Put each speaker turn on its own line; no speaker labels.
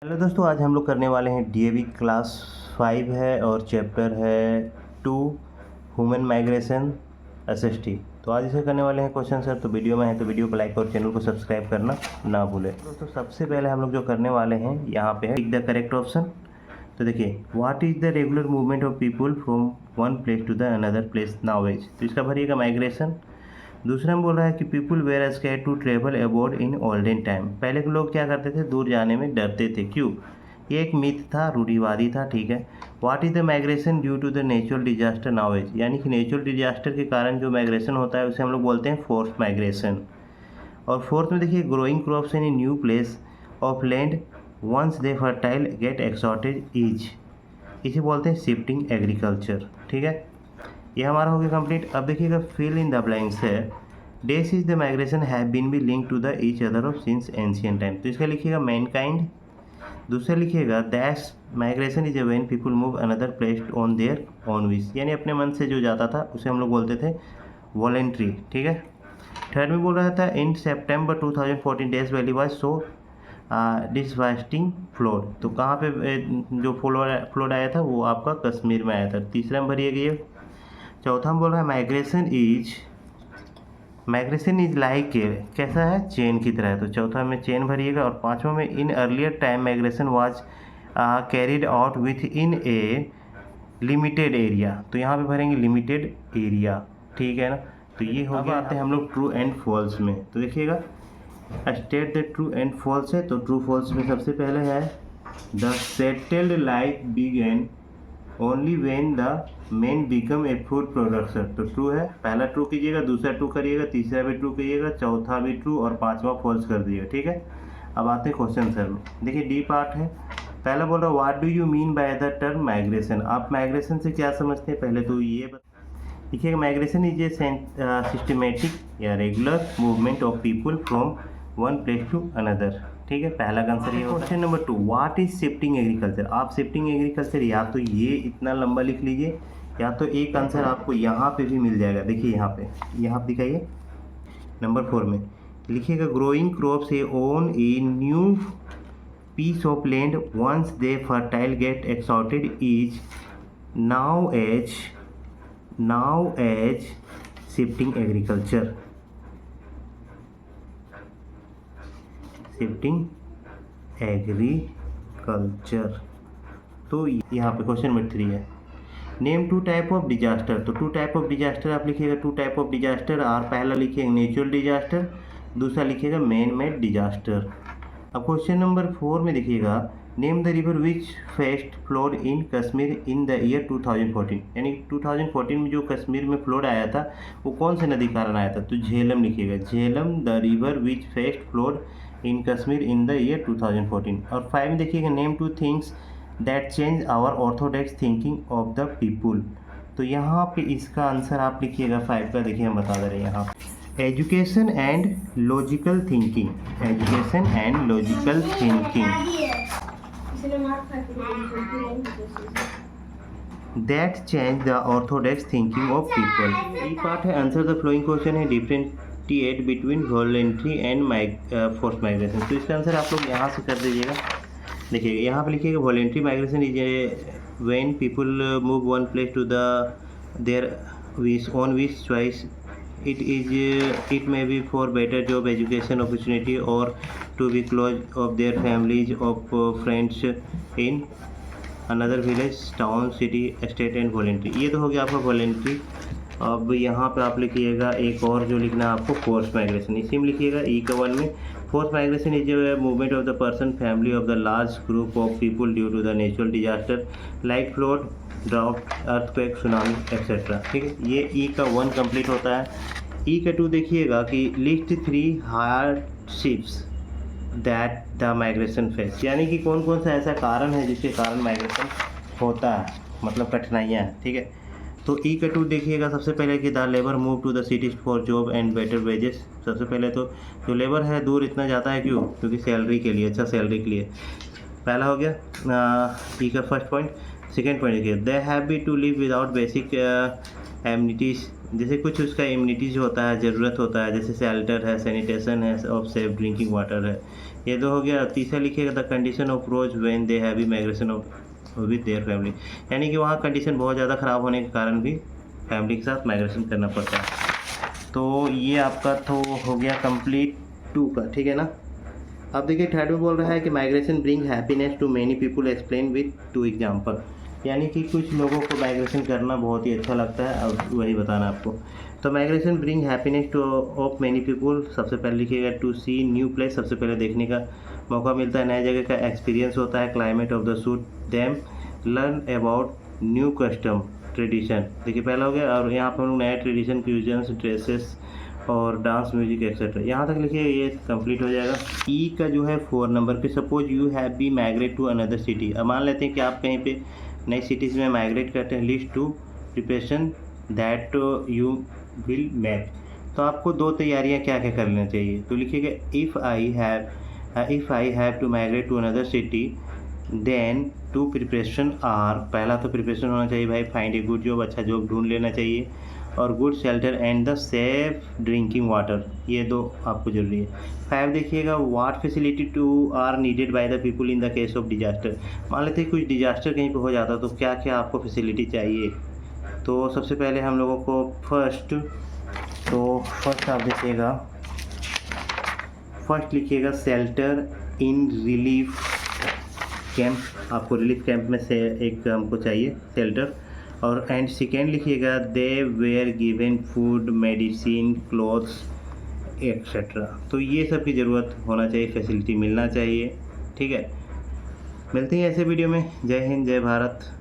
Hello दोस्तों, आज हम लोग करने वाले हैं डीएवी क्लास 5 है और चैप्टर है 2 ह्यूमन माइग्रेशन एसएसटी। तो आज इसे करने वाले हैं क्वेश्चन सर। तो वीडियो में है तो वीडियो को लाइक और चैनल को सब्सक्राइब करना ना भूलें। दोस्तों सबसे पहले हम लोग जो करने वाले हैं यहाँ पे है टिक द करेक्ट ऑप्शन। तो देखिए, what is the regular movement of people from one place to the another place nowadays. तो इसका भरिएगा माइग्रेशन। दूसरा में बोल रहा है कि people were scared to travel abroad in olden time. पहले के लोग क्या करते थे, दूर जाने में डरते थे। क्यों? ये एक मिथ था, रूढ़िवादी था। ठीक है। What is the migration due to the natural disaster nowadays. यानी कि नेचुरल डिजास्टर के कारण जो माइग्रेशन होता है उसे हम लोग बोलते हैं फोर्स माइग्रेशन। और फोर्थ में देखिए, growing crops in a new place of land once they fertile get exhausted is, इसे बोलते हैं शिफ्टिंग एग्रीकल्चर। ठीक है, ये हमारा हो गया कंप्लीट। अब देखिएगा, फिल इन द ब्लैंक्स है। This is the migration have been be link to the each other of since ancient time. तो इसका लिखिएगा मैनकाइंड। दूसरा लिखिएगा, that's migration is when people move another place on their own wish, यानी अपने मन से जो जाता था उसे हम लोग बोलते थे वॉलेंट्री। ठीक है। थर्ड में बोल रहा था, in September 2014 this valley was so devastating flood. तो कहाँ पे जो फ्लोड आया था वो आपका कश्मीर में आया था। तीसरा में भरिएगा ये। चौथा में बोल रहा है, माइग्रेशन इज लाइक कैसा है, चेन की तरह है। तो चौथा में चेन भरिएगा। और पांचवा में, in earlier time migration was carried out with in A limited area. तो यहाँ पे भरेंगे लिमिटेड एरिया। ठीक है ना। तो ये हो गया। आते हैं हम लोग ट्रू एंड फॉल्स में। तो देखिएगा, state the true and false है। तो ट्रू फॉल्स में सबसे पहले है, the settled life began only when the men become a food production. तो ट्रू है, पहला ट्रू कीजिएगा, दूसरा ट्रू करिएगा, तीसरा भी ट्रू कीजिएगा, चौथा भी ट्रू और पांचवा फॉल्स कर दीजिएगा। ठीक है। अब आते हैं क्वेश्चन सर में। देखिए, डी पार्ट है। पहला बोल रहा है, what do you mean by the term migration. आप माइग्रेशन से क्या समझते हैं, पहले तो ये देखिएगा। माइग्रेशन इज ए सिस्टमेटिक या regular movement of people from one place to another. ठीक है, पहला का आंसर ये होगा। Question number 2, what is shifting agriculture. आप शिफ्टिंग एग्रीकल्चर या तो ये इतना लंबा लिख लीजिए, या तो एक आंसर आपको यहाँ पे भी मिल जाएगा। देखिए यहाँ पे दिखाइए, नंबर 4 में लिखिएगा, growing crops a on a new piece of land once they fertile get exhausted is now as shifting agriculture. Shifting agriculture. तो यहाँ पे क्वेश्चन नंबर 3 है, name two type of disaster. तो टू टाइप ऑफ डिजास्टर आप लिखिएगा, to type of disaster. और पहला लिखिएगा नेचुरल डिजास्टर, दूसरा लिखिएगा मैन मेड डिजास्टर। अब क्वेश्चन नंबर 4 में देखिएगा, name the river which first flowed in Kashmir in the year 2014। यानी 2014 में जो कश्मीर में फ्लोड आया था वो कौन से नदी कारण आया था। तो झेलम लिखिएगा, Jhelum the river which first flowed in Kashmir in the year 2014। और 5 में देखिएगा, name two things that change our orthodox thinking of the people. तो यहाँ पे इसका आंसर आप लिखिएगा 5 का। देखिए हम बता दे रहे हैं यहाँ, education and logical thinking. Education and logical thinking that change the Orthodox thinking of people. ये पार्ट है, आंसर द फ्लोइंग क्वेश्चन है, differentiate between voluntary and force migration. तो इसका आंसर आप लोग यहाँ से कर दीजिएगा। देखिए यहाँ पे लिखिएगा, voluntary migration is when people move one place to the their wish on wish choice. It may be for better job, education opportunity और to be close of their families of friends in another village, town, city, state and voluntary. ये तो हो गया आपका voluntary. अब यहाँ पे आप लिखिएगा एक और जो लिखना है आपको, फोर्स माइग्रेशन। इसी में लिखिएगा ई का 1 में, force migration is movement of the person family of the large group of people due to the natural disaster like flood, drought, earthquake, tsunami etcetera. ठीक है, ये ई का 1 कंप्लीट होता है। ई का 2 देखिएगा कि list 3 hardships that the migration face. यानी कि कौन कौन सा ऐसा कारण है जिसके कारण माइग्रेशन होता है, मतलब कठिनाइयाँ। ठीक है, तो ई का 2 देखिएगा, सबसे पहले कि the labour move to the cities for job and better wages. सबसे पहले तो जो लेबर है दूर इतना जाता है, क्यों? क्योंकि सैलरी के लिए, अच्छा सैलरी के लिए। पहला हो गया ई का फर्स्ट पॉइंट। सेकेंड पॉइंट देखिए, they have be to live without basic amenities. जैसे कुछ उसका इम्यूनिटीज होता है, ज़रूरत होता है, जैसे शेल्टर है, सैनिटेशन है और सेफ ड्रिंकिंग वाटर है। ये 2 हो गया। तीसरा लिखिएगा the condition of rose when they heavy migration of with their family, यानी कि वहाँ कंडीशन बहुत ज़्यादा ख़राब होने के कारण भी फैमिली के साथ माइग्रेशन करना पड़ता है। तो ये आपका तो हो गया कंप्लीट 2 का, ठीक है ना। अब देखिए थर्ड में बोल रहा है कि migration bring happiness to many people explain with 2 example, यानी कि कुछ लोगों को माइग्रेशन करना बहुत ही अच्छा लगता है, अब वही बताना आपको। तो migration bring happiness two of many people, सबसे पहले लिखिएगा टू सी न्यू प्लेस, सबसे पहले देखने का मौका मिलता है, नए जगह का एक्सपीरियंस होता है। Climate of the suit them, learn about new custom tradition, देखिए पहला हो गया। और यहाँ पर हम लोग नए ट्रेडिशन, क्यूजन्स, ड्रेसेस और डांस, म्यूजिक एक्सेट्रा, यहाँ तक लिखिए, ये कंप्लीट हो जाएगा। ई का जो है 4 नंबर पे, suppose you have be migrate to another city, अब मान लेते हैं कि आप कहीं पे नई सिटीज़ में माइग्रेट करते हैं। List two preparation that you will make, तो आपको 2 तैयारियां क्या क्या कर लेना चाहिए। तो लिखिएगा if I have to migrate to another city then 2 preparation are, पहला तो प्रिपरेशन होना चाहिए भाई, फाइंड ए गुड जॉब, अच्छा जॉब ढूंढ लेना चाहिए, और good shelter and the safe drinking water, ये 2 आपको जरूरी है। 5 देखिएगा what facility two are needed by the people in the case of disaster, मान लेते हैं कुछ डिजास्टर कहीं पे हो जाता तो क्या क्या आपको फैसिलिटी चाहिए। तो सबसे पहले हम लोगों को फर्स्ट आप देखिएगा, फर्स्ट लिखिएगा शेल्टर इन रिलीफ कैंप, आपको रिलीफ कैंप में से एक हमको चाहिए शेल्टर। और एंड सेकेंड लिखिएगा they were given food, medicine, clothes etcetera, तो ये सब की ज़रूरत होना चाहिए, फैसिलिटी मिलना चाहिए, ठीक है। मिलते हैं ऐसे वीडियो में। जय हिंद, जय भारत।